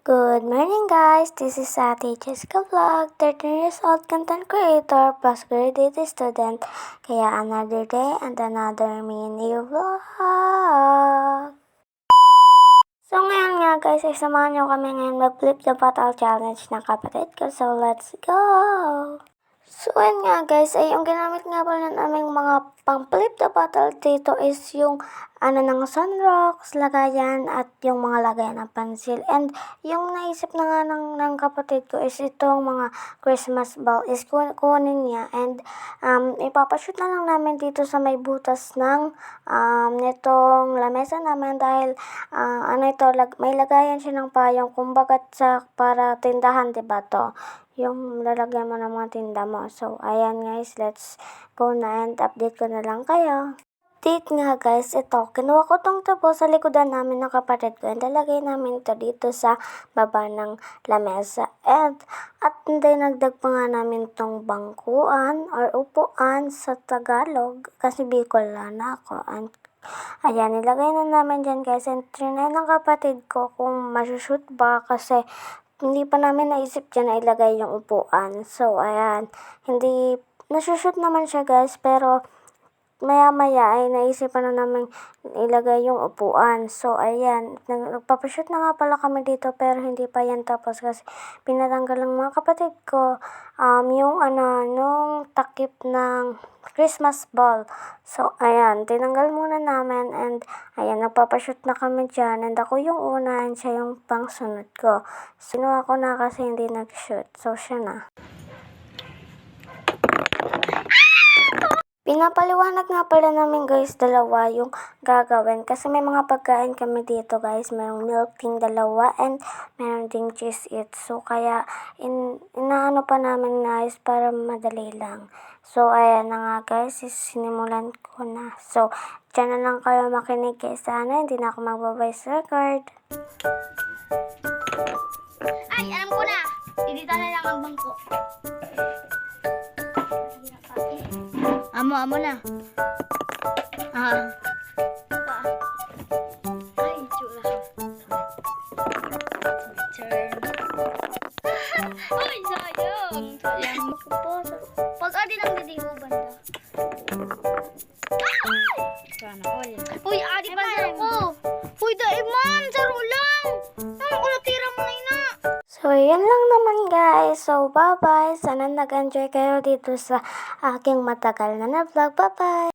Good morning guys, this is Ate Jessica Vlog, 13 years old content creator plus graduate student. Kaya another day and another mini vlog. So ngayon nga guys, samahan nyo kami ngayon mag-flip the bottle challenge ng kapatid ko. So let's go! So ayun nga guys, ay yung ginamit nga pala naming mga pang flip the bottle dito is yung ng sunrocks, lagayan at yung mga lagayan ng pansil. And yung naisip na nga ng kapatid ko is itong mga Christmas ball is kunin niya and ipapashoot na lang namin dito sa may butas ng nitong lamesa namin dahil may lagayan siya ng payong kumbaga sa para tindahan, diba to? Yung lalagyan mo ng mga tinda mo. So, ayan guys, let's go na and update ko na lang kayo. Update nga guys, ito, kinuha ko tong tabo sa likodan namin ng kapatid ko and lalagay namin ito dito sa baba ng lamesa. At hindi nagdag pa nga namin tong bangkuan or upuan sa Tagalog kasi Bicolana na ako. And ayan, nilagay na namin dyan guys and trinay ng kapatid ko kung masushoot ba kasi hindi pa namin naisip dyan na ilagay yung upuan. So, ayan. Hindi, nasushoot naman siya guys, pero maya-maya ay naisipan na namin ilagay yung upuan. So, ayan. Nagpapashoot na nga pala kami dito, pero hindi pa yan tapos kasi pinatanggal ng mga kapatid ko yung nung takip ng Christmas ball. So, ayan, tinanggal muna namin and ayan, nagpapashoot na kami dyan and ako yung una and siya yung pangsunod ko. Sinuha ko na kasi hindi nag-shoot. So, siya na. Pinapaliwanag nga pala namin guys, dalawa yung gagawin kasi may mga pagkain kami dito guys. Merong milk tea dalawa and meron ding cheese it. So kaya inaano pa namin guys para madali lang. So ayan na nga guys, sinimulan ko na. So dyan na lang kayo makinig guys. Sana hindi na ako mag-voice record. Ay, alam ko na! Didita na lang ang bangko. Amo na. Ay, tsura ka. Turn. Ay, sayang. Sayang mo ko po. Pag-adi lang dito banda. Ay! Sana all. Uy, adi pa sa ko. Uy, daiman. Saro lang. Ano ko natira mo na ina. So, yan lang naman guys. So, bye-bye. Sana nag-enjoy kayo dito sa aking matagal na vlog. Bye-bye!